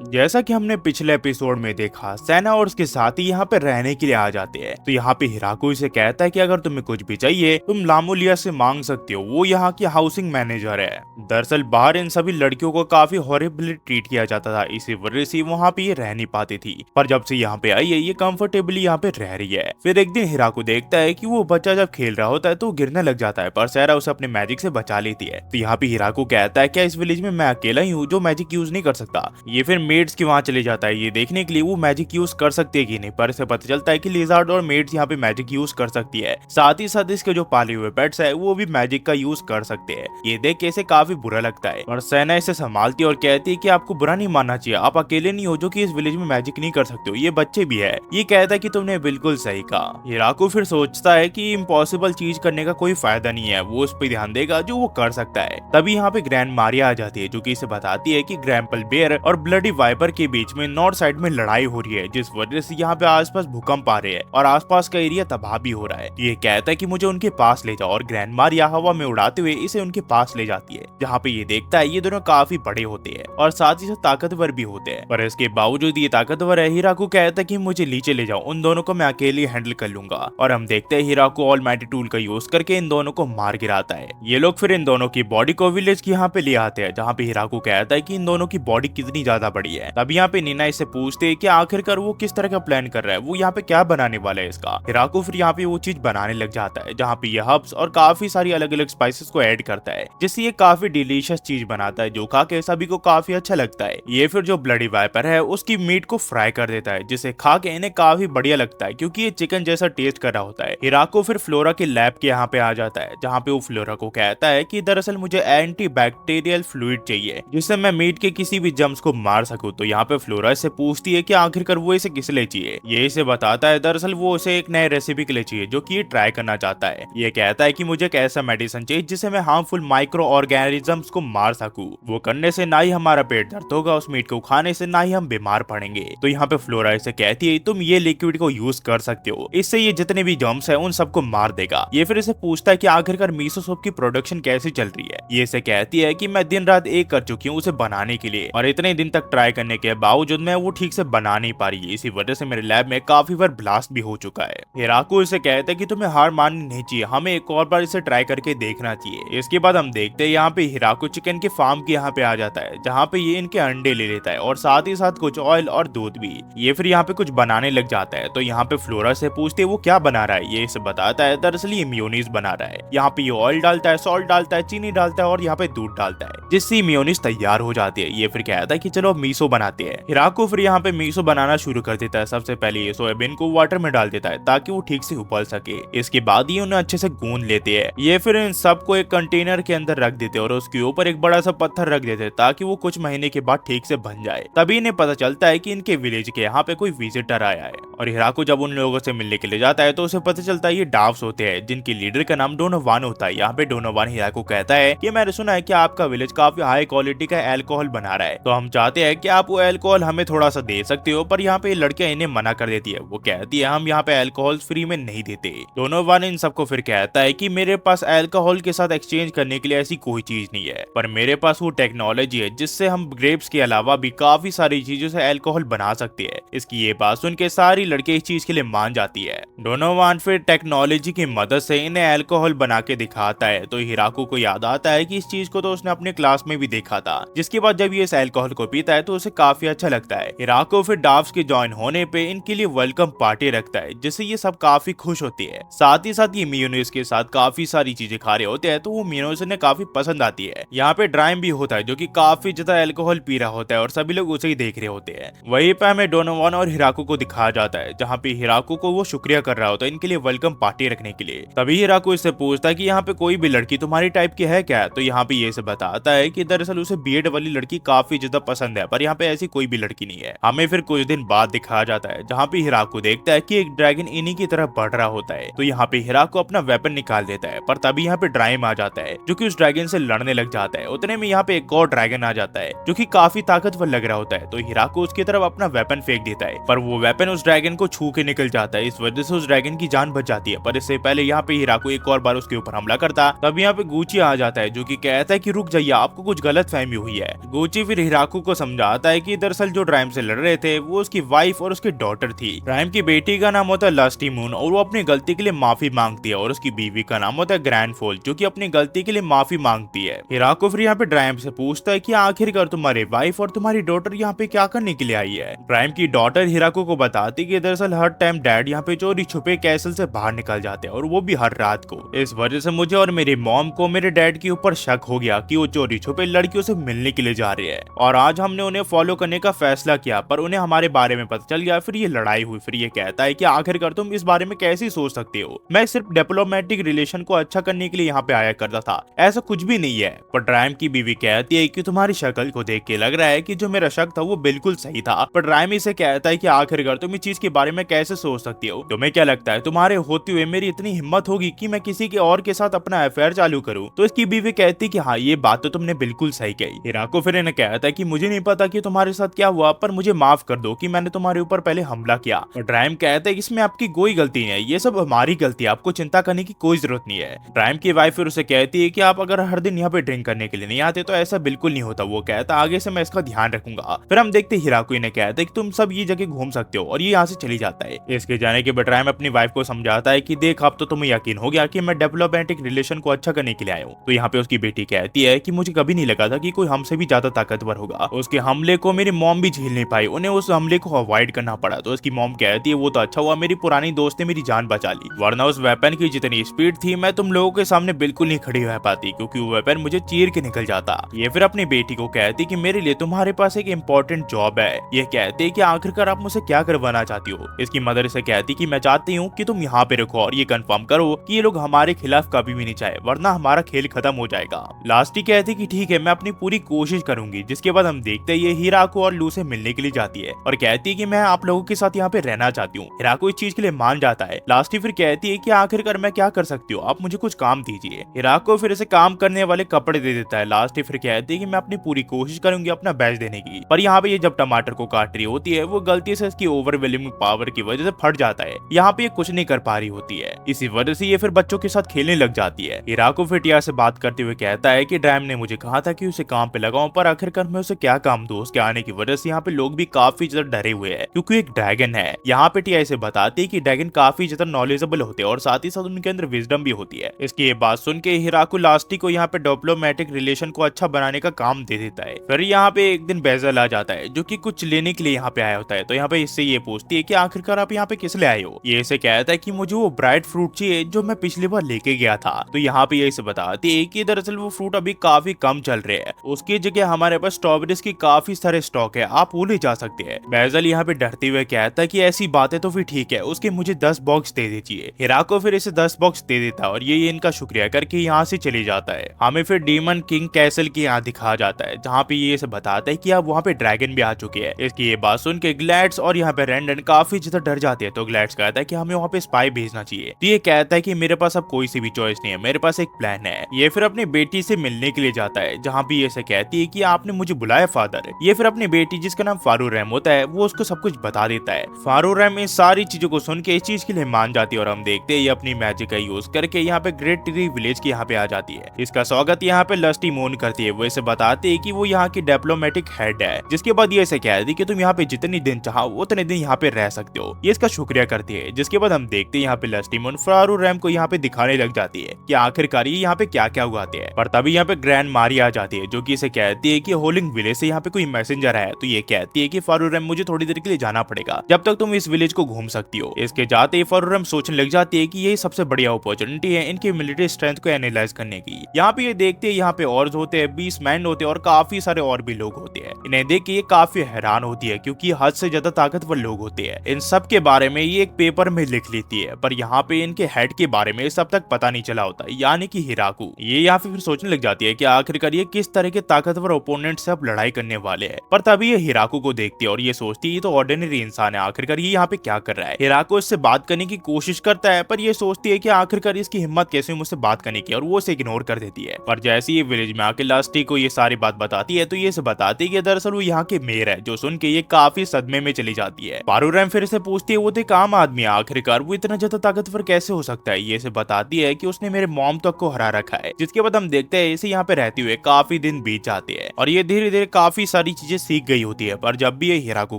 जैसा कि हमने पिछले एपिसोड में देखा, सेना और उसके साथी यहाँ पे रहने के लिए आ जाते हैं। तो यहाँ पे हिराको इसे कहता है कि अगर तुम्हें कुछ भी चाहिए तुम लामोलिया से मांग सकते हो, वो यहाँ की हाउसिंग मैनेजर है। दरअसल बाहर इन सभी लड़कियों को काफी हॉरिबली ट्रीट किया जाता था, इसी वजह से वहाँ पे ये रह नहीं पाती थी। पर जब से यहाँ पे आई है ये कंफर्टेबली यहाँ पे रह रही है। फिर एक दिन हिराको देखता है कि वो बच्चा जब खेल रहा होता है तो गिरने लग जाता है, पर सेरा उसे अपने मैजिक से बचा लेती है। तो यहाँ पे हिराको कहता है क्या इस विलेज में मैं अकेला ही हूँ जो मैजिक यूज नहीं कर सकता। ये फिर मेड्स के वहाँ चले जाता है ये देखने के लिए वो मैजिक यूज कर सकती है कि नहीं, पर इसे पता चलता है कि लिजार्ड और मेड्स यहाँ पे मैजिक यूज कर सकती है। साथ ही साथ इसके जो पाले हुए पेट्स है वो भी मैजिक का यूज कर सकते हैं। ये देख के इसे काफी बुरा लगता है और सेना इसे संभालती है और कहती है कि आपको बुरा नहीं मानना चाहिए, आप अकेले नहीं हो जो कि इस विलेज में मैजिक नहीं कर सकते हो, ये बच्चे भी है। ये कहता है कि तुमने बिल्कुल सही कहा। हिराको फिर सोचता है कि इम्पॉसिबल चीज करने का कोई फायदा नहीं है, वो उस पर ध्यान देगा जो वो कर सकता है। तभी यहाँ पे ग्रैंड मारिया आ जाती है जो कि इसे बताती है कि ग्रैंपल बेयर और ब्लडी वाइपर के बीच में नॉर्थ साइड में लड़ाई हो रही है, जिस वजह से यहाँ पे आसपास भूकंप आ रहे हैं और आसपास का एरिया तबाह भी हो रहा है। ये कहता है कि मुझे उनके पास ले जाओ और ग्रैंड मारिया हवा में उड़ाते हुए इसे उनके पास ले जाती है, जहाँ पे ये देखता है ये दोनों काफी बड़े होते हैं और साथ ही साथ ताकतवर भी होते हैं। पर इसके बावजूद ये ताकतवर है, हिराको कहता है कि मुझे नीचे ले जाओ, उन दोनों को मैं अकेले हैंडल कर लूंगा। और हम देखते हैं हिराको ऑलमाइटी टूल का यूज करके इन दोनों को मार गिराता है। ये लोग फिर इन दोनों की बॉडी को विलेज की यहाँ पे ले आते हैं, जहाँ पे हिराको कहता है कि इन दोनों की बॉडी कितनी ज्यादा बड़ी है। तब यहाँ पे नीना इससे पूछते है कि आखिरकार वो किस तरह का प्लान कर रहा है, वो यहाँ पे क्या बनाने वाला है इसका। हिराको फिर यहाँ पे वो चीज बनाने लग जाता है जहाँ पे ये हर्ब्स और काफी सारी अलग अलग स्पाइसेस को ऐड करता है, जिससे ये काफी डिलीशियस चीज बनाता है जो खा के सभी को काफी अच्छा लगता है। ये फिर जो ब्लडी वाइपर है उसकी मीट को फ्राई कर देता है, जिसे खा के इन्हें काफी बढ़िया लगता है क्योंकि ये चिकन जैसा टेस्ट कर रहा होता है। हिराको फिर फ्लोरा के लैब के यहाँ पे आ जाता है, जहाँ पे वो फ्लोरा को कहता है कि दरअसल मुझे एंटी बैक्टीरियल फ्लूइड चाहिए जिससे मैं मीट के किसी भी जम्स को मार सकूं। तो यहाँ पे फ्लोरा इससे पूछती है कि आखिरकार वो इसे किस लिए चाहिए। ये इसे बताता है दरअसल वो उसे एक नए रेसिपी के लिए चाहिए जो कि ये ट्राई करना चाहता है। ये कहता है कि मुझे एक ऐसा मेडिसिन चाहिए जिससे मैं हार्मफुल माइक्रो ऑर्गेनिजम्स को मार सकूं। वो करने से ना ही हमारा पेट दर्द होगा उस मीट को खाने से, ना ही हम बीमार पड़ेंगे। तो यहाँ पे फ्लोरा इसे कहती है तुम ये लिक्विड को यूज कर सकते हो, इससे ये जितने भी जर्म्स है उन सबको मार देगा। ये फिर इसे पूछता है कि आखिरकार मिसो सूप की प्रोडक्शन कैसे चल रही है। ये इसे कहती है कि मैं दिन रात एक कर चुकी हूँ उसे बनाने के लिए और इतने दिन तक ट्राई करने के बावजूद मैं वो ठीक से बना नहीं पा रही है, इसी वजह से मेरे लैब में काफी बार ब्लास्ट भी हो चुका है। हिराको इसे कहता है कि तुम्हें हार माननी नहीं चाहिए, हमें एक और बार इसे ट्राई करके देखना चाहिए। इसके बाद हम देखते हैं यहाँ पे हिराको चिकन के फार्म के यहाँ पे आ जाता है, जहाँ पे ये इनके अंडे ले लेता है और साथ ही साथ कुछ ऑयल और दूध भी। ये फिर यहाँ पे कुछ बनाने लग जाता है। तो यहाँ पे फ्लोरा से पूछते है वो क्या बना रहा है। ये इसे बताता है दरअसल ये मेयोनीज बना रहा है। यहाँ पे ये ऑयल डालता है, सॉल्ट डालता है, चीनी डालता है और यहाँ पे दूध डालता है, जिससे मेयोनीज तैयार हो जाती है। ये फिर कहता है कि चलो मीसो बनाते हैं। हिराको फिर यहाँ पे मीसो बनाना शुरू कर देता है। सबसे पहले ये सोयाबीन को वाटर में डाल देता है ताकि वो ठीक से उबल सके। इसके बाद ये उन्हें अच्छे से गूंद लेते हैं। ये फिर इन सबको एक कंटेनर के अंदर रख देते हैं और उसके ऊपर एक बड़ा सा पत्थर रख देते हैं ताकि वो कुछ महीने के बाद ठीक से बन जाए। तभी इन्हें पता चलता है कि इनके विलेज के यहाँ पे कोई विजिटर आया है और हिराको जब उन लोगों से मिलने के लिए जाता है तो उसे पता चलता है ये डाव्स होते हैं जिनके लीडर का नाम डोनोवान होता है। यहाँ पे डोनोवान हिराको कहता है कि मैंने सुना है कि आपका विलेज काफी हाई क्वालिटी का अल्कोहल बना रहा है, तो हम चाहते हैं कि आप वो अल्कोहल हमें थोड़ा सा दे सकते हो। पर यहाँ पे लड़कियां इन्हें मना कर देती है, वो कहती है हम यहाँ पे अल्कोहल फ्री में नहीं देते। डोनोवान इन सबको फिर कहता है कि मेरे पास अल्कोहल के साथ एक्सचेंज करने के लिए ऐसी कोई चीज नहीं है, पर मेरे पास वो टेक्नोलॉजी है जिससे हम ग्रेप्स के अलावा भी काफी सारी चीजों से अल्कोहल बना सकते हैं। इसकी ये बात सुन के सारी लड़के इस चीज के लिए मान जाती है। डोनोवान फिर टेक्नोलॉजी की मदद से इन्हें अल्कोहल बना के दिखाता है। तो हिराको को याद आता है कि इस चीज को तो उसने अपने क्लास में भी देखा था, जिसके बाद जब ये इस अल्कोहल को पीता है तो उसे काफी अच्छा लगता है। हिराको फिर डाव्स के ज्वाइन होने पे इनके लिए वेलकम पार्टी रखता है, जिससे ये सब काफी खुश होती है। साथ ही साथ ये मेयोनीज के साथ काफी सारी चीजें खा रहे होते हैं, तो वो मेयोनीज इन्हें काफी पसंद आती है। यहाँ पे ड्राइम भी होता है जो कि काफी ज्यादा अल्कोहल पी रहा होता है और सभी लोग उसे ही देख रहे होते हैं। वहीं पे हमें डोनोवान और हिराको को दिखाया जाता है, जहाँ पे हिराको को वो शुक्रिया कर रहा होता है इनके लिए वेलकम पार्टी रखने के लिए। तभी हिराको इससे पूछता है कि यहाँ पे कोई भी लड़की तुम्हारी टाइप की है क्या। तो यहाँ पे ये से बताता है कि दरअसल उसे बीएड वाली लड़की काफी ज्यादा पसंद है, पर यहाँ पे ऐसी कोई भी लड़की नहीं है। हमें फिर कुछ दिन बाद दिखाया जाता है, जहाँ पे हिराको देखता है कि एक ड्रैगन इन्हीं की तरफ बढ़ रहा होता है। तो यहाँ पे हिराको अपना वेपन निकाल देता है, पर तभी यहाँ पे ड्राइम आ जाता है जो कि उस ड्रैगन से लड़ने लग जाता है। उतने में यहाँ पे एक और ड्रैगन आ जाता है जो कि काफी ताकतवर लग रहा होता है। तो हिराको उसकी तरफ अपना वेपन फेंक देता है, पर वो वेपन उस ड्रैगन को छू के निकल जाता है। इस वजह से उस ड्रैगन की जान बच जाती है। पर इससे पहले यहाँ पे हिराको एक और बार उसके ऊपर हमला करता, तब यहाँ पे गुची आ जाता है जो कि कहता है कि रुक जाइए, आपको कुछ गलत फहमी हुई है। गुची फिर हिराको को समझा बताता है कि दरअसल जो ड्राइम से लड़ रहे थे वो उसकी वाइफ और उसकी डॉटर थी। ड्राइम की बेटी का नाम होता है लस्टी मून और वो अपनी गलती के लिए माफी मांगती है, और उसकी बीवी का नाम होता है ग्रैंड फॉल जो कि अपनी गलती के लिए माफी मांगती है। हिराको फिर यहाँ पे ड्राइम से पूछता है कि आखिरकार तुम्हारे वाइफ और तुम्हारी डॉटर यहाँ पे क्या करने के लिए आई है। ड्राइम की डॉटर हिराको को बताती कि दरअसल हर टाइम डैड यहाँ पे चोरी छुपे कैसल से बाहर निकल जाते हैं और वो भी हर रात को। इस वजह से मुझे और मेरी मॉम को मेरे डैड के ऊपर शक हो गया कि वो चोरी छुपे लड़कियों से मिलने के लिए जा रहे हैं, और आज हमने उन्हें फॉलो करने का फैसला किया, पर उन्हें हमारे बारे में पता चल गया। फिर ये लड़ाई हुई। फिर ये कहता है कि आखिरकार तुम इस बारे में कैसे सोच सकते हो, मैं सिर्फ डिप्लोमेटिक रिलेशन को अच्छा करने के लिए यहाँ पे आया करता था, ऐसा कुछ भी नहीं है। पर ड्राइम की बीवी कहती है कि तुम्हारी शक्ल को देख के लग रहा है कि जो मेरा शक था वो बिल्कुल सही था। पर ड्राइम इसे कहता है कि आखिरकार तुम इस चीज के बारे में कैसे सोच सकती हो, तुम्हें क्या लगता है तुम्हारे होते हुए मेरी इतनी हिम्मत होगी कि मैं किसी के और के साथ अपना अफेयर चालू करूं? तो इसकी बीवी कहती कि हाँ ये बात तो तुमने बिल्कुल सही कही। हिराको फिर इन्हें कहता है कि मुझे नहीं पता कि तुम्हारे साथ क्या हुआ, पर मुझे माफ कर दो कि मैंने तुम्हारे ऊपर पहले हमला किया। और ड्राइम कहता है कि इसमें आपकी कोई गलती नहीं है, ये सब हमारी गलती है, आपको चिंता करने की कोई जरूरत नहीं है। ड्राइम की वाइफ फिर उसे कहती है कि आप अगर हर दिन यहाँ पे ड्रिंक करने के लिए नहीं आते तो ऐसा बिल्कुल नहीं होता। वो कहता आगे से मैं इसका ध्यान रखूंगा। फिर हम देखते हिराको इन्हें कहता है कि तुम सब ये जगह घूम सकते हो, और ये यहाँ से चली जाता है। इसके जाने के बाद ड्राइम अपनी वाइफ को समझाता है कि देख अब तो तुम्हें यकीन हो गया कि मैं डिप्लोमेटिक रिलेशन को अच्छा करने के लिए आया हूँ। तो यहाँ पे उसकी बेटी कहती है कि मुझे कभी नहीं लगा था कि कोई हमसे भी ज्यादा ताकतवर होगा। उसके हमले को मेरी मॉम भी झेल नहीं पाई, उन्हें उस हमले को अवॉइड करना पड़ा। तो उसकी मॉम कहती है वो तो अच्छा हुआ मेरी पुरानी दोस्त ने मेरी जान बचा ली, वरना उस वेपन की जितनी स्पीड थी मैं तुम लोगों के सामने बिल्कुल नहीं खड़ी रह पाती, क्योंकि वो वेपन मुझे चीर के निकल जाता। ये फिर अपनी बेटी को कहती कि मेरे लिए तुम्हारे पास एक इम्पोर्टेंट जॉब है। ये कहते कि आखिरकार आप मुझसे क्या करवाना चाहती हो। इसकी मदर से कहती कि मैं चाहती हूँ कि तुम यहाँ पे रखो और ये कंफर्म करो कि ये लोग हमारे खिलाफ कभी भी नहीं चाहे, वरना हमारा खेल खत्म हो जाएगा। लास्टी कहती कि ठीक है मैं अपनी पूरी कोशिश करूंगी। जिसके बाद हम देखते हैं ये हिराको और लू से मिलने के लिए जाती है और कहती है कि मैं आप लोगों के साथ यहाँ पे रहना चाहती हूँ। हिराको इस चीज के लिए मान जाता है। लास्टी फिर कहती है कि आखिरकार मैं क्या कर सकती हूँ, आप मुझे कुछ काम दीजिए। हिराको फिर इसे काम करने वाले कपड़े दे देता है। लास्टी फिर कहती है कि मैं अपनी पूरी कोशिश करूंगी अपना बेस्ट देने की। पर यहाँ पे ये जब टमाटर को काट रही होती है वो गलती से इसकी ओवरवेलमिंग पावर की वजह से फट जाता है। यहाँ पे ये कुछ नहीं कर पा रही होती है, इसी वजह से ये फिर बच्चों के साथ खेलने लग जाती है। हिराको फिर टिया से बात करते हुए कहता है कि ड्राइम ने मुझे कहा था कि उसे काम पे लगाऊं, पर आखिरकार मैं उसे क्या काम दूं। उसके आने की वजह से यहाँ पे लोग भी काफी ज्यादा डरे हुए हैं क्योंकि एक ड्रैगन है। यहाँ पे टिया इसे बताती है कि ड्रैगन काफी ज्यादा नॉलेजेबल होते हैं और साथ ही साथ उनके अंदर विजडम भी होती है। इसकी ये बात सुन के हिराको लास्टी को यहाँ पे डिप्लोमेटिक रिलेशन को अच्छा बनाने का काम दे देता है। फिर यहाँ पे एक दिन बेजल आ जाता है जो कि कुछ लेने के लिए यहाँ पे आया होता है। तो यहाँ पे इससे ये पूछती है कि आखिरकार आप यहाँ पे किस लिए आए हो। ये इसे कहता है कि मुझे वो ब्राइट फ्रूट चाहिए जो मैं पिछली बार लेके गया था। तो यहाँ पे ये इसे बताती है कि दरअसल वो फ्रूट अभी काफी कम चल रहे हैं, उसकी जगह हमारे पास स्ट्रॉबेरीज की काफी सारे स्टॉक है, आप वो ले जा सकते हैं। बेजल यहाँ पे डरते हुए कहता है कि ऐसी बातें तो फिर ठीक है, उसके मुझे 10 बॉक्स दे दीजिए। हिराको फिर इसे 10 बॉक्स दे देता है और ये इनका शुक्रिया करके यहाँ से चले जाता है। हमें फिर डीमन किंग कैसल के यहाँ दिखाया जाता है जहाँ पे ये इसे बताता है कि अब वहाँ पे ड्रैगन भी आ चुके हैं। इसकी ये बात सुन के ग्लैड्स और यहाँ पे रेंडन काफी ज्यादा डर जाते हैं। तो ग्लैड्स कहता है कि हमें वहाँ पे स्पाई भेजना चाहिए। तो ये कहता है कि मेरे पास अब कोई सी भी चॉइस नहीं है, मेरे पास एक प्लान है। ये फिर अपनी बेटी से मिलने के लिए जाता है जहाँ पे ये कहती है कि आपने मुझे बुलाया फादर। ये फिर अपनी बेटी जिसका नाम फारू रैम होता है वो उसको सब कुछ बता देता है। फारू रैम इन सारी चीजों को सुन के इस चीज के लिए मान जाती है और हम देखते हैं ये अपनी मैजिक का यूज करके यहाँ पे ग्रेट ट्री विलेज के यहाँ पे आ जाती है। इसका स्वागत यहाँ पे लस्टी मून करती है। वो इसे बताती है कि वो यहाँ की डिप्लोमेटिक हेड है। जिसके बाद ये इसे कहती है कि तुम यहाँ पे जितनी दिन चाहो उतने दिन यहाँ पे रह सकते हो। ये इसका शुक्रिया करती है। जिसके बाद हम देखते हैं यहाँ पे लस्टी मून फारू रैम को यहाँ पे दिखाने लग जाती है कि आखिरकार ये यहाँ पे क्या क्या उगाते हैं। पर तभी यहाँ पे ग्रैंड मारी आ जाती है जो कि इसे कहती है कि होलिंग विलेज से यहाँ पे कोई मैसेंजर है। तो ये कहती है कि फारू रैम मुझे थोड़ी देर के लिए जाना पड़ेगा, जब तक तुम इस विलेज को घूम सकती हो। इसके जाते ही फारू रैम सोचने लग जाती है कि ये सबसे बढ़िया अपॉर्चुनिटी है इनकी मिलिट्री स्ट्रेंथ को एनालाइज करने की। यहाँ पे ये देखते हैं यहाँ पे और होते हैं, 20 मैन होते हैं और काफी सारे और भी लोग होते हैं। इन्हें देख के ये काफी हैरान होती है क्योंकि हद से ज्यादा ताकतवर लोग होते हैं। इन सब के बारे में ये एक पेपर में लिख लेती है, पर यहाँ पे इनके हेड के बारे में सब तक पता नहीं चला होता, यानी कि हिराको। ये यहाँ पे फिर सोचने लग जाती है कि आखिरकार ये किस तरह के ताकतवर ओपोनेंट से अब लड़ाई करने वाले हैं। पर तभी ये हिराको को देखती है और ये सोचती है ये तो ऑर्डिनरी इंसान है, आखिरकार ये यहाँ पे क्या कर रहा है। हिराको इससे बात करने की कोशिश करता है पर ये सोचती है कि आखिरकार इसकी हिम्मत कैसे हुई मुझसे बात करने की, और वो इसे इग्नोर कर देती है। पर जैसे ये विलेज में आके लास्टी को ये सारी बात बताती है तो ये बताती है कि दरअसल वो यहाँ के मेयर है, जो सुन के ये काफी सदमे में चली जाती है। फारू रैम फिर से पूछती है वो तो एक आम आदमी है, आखिरकार वो इतना ज्यादा ताकतवर कैसे हो सकता है। ये बताती है कि उसने मेरे मॉम तक को हरा रखा है। जिसके बाद हम देखते हैं इसे यहाँ पे रहते हुए काफी दिन बीत जाते हैं और ये धीरे धीरे काफी सारी चीजें सीख गई होती है, पर जब भी ये हिराकू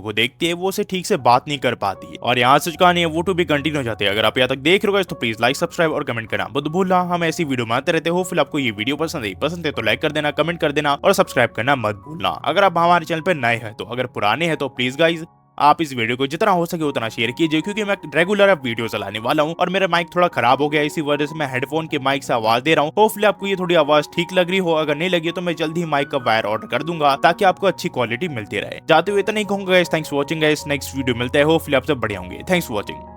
को देखती है वो उसे ठीक से बात नहीं कर पाती और यहाँ से कहानी है वो टू भी कंटिन्यू हो जाती है। अगर आप यहाँ तक देख रहे हो तो प्लीज लाइक सब्सक्राइब और कमेंट करना मत भूलना। हम ऐसी वीडियो बनाते रहते हो। फिर आपको ये वीडियो पसंद है तो लाइक कर देना, कमेंट कर देना और सब्सक्राइब करना मत भूलना। अगर आप हमारे चैनल पर नए हैं तो, अगर पुराने हैं तो प्लीज गाइज आप इस वीडियो को जितना हो सके उतना शेयर कीजिए, क्योंकि मैं रेगुलर अब वीडियो चलाने वाला हूं और मेरा माइक थोड़ा खराब हो गया, इसी वजह से मैं हेडफोन के माइक से आवाज दे रहा हूं। होपफुली आपको ये थोड़ी आवाज ठीक लग रही हो। अगर नहीं लगी तो मैं जल्दी ही माइक का वायर ऑर्डर कर दूंगा ताकि आपको अच्छी क्वालिटी मिलती रहे। जाते हुए इतना ही कहूंगा guys, thanks for watching guys. Next video मिलता है, होपफुली आप सब बढ़िया होंगे। Thanks for watching.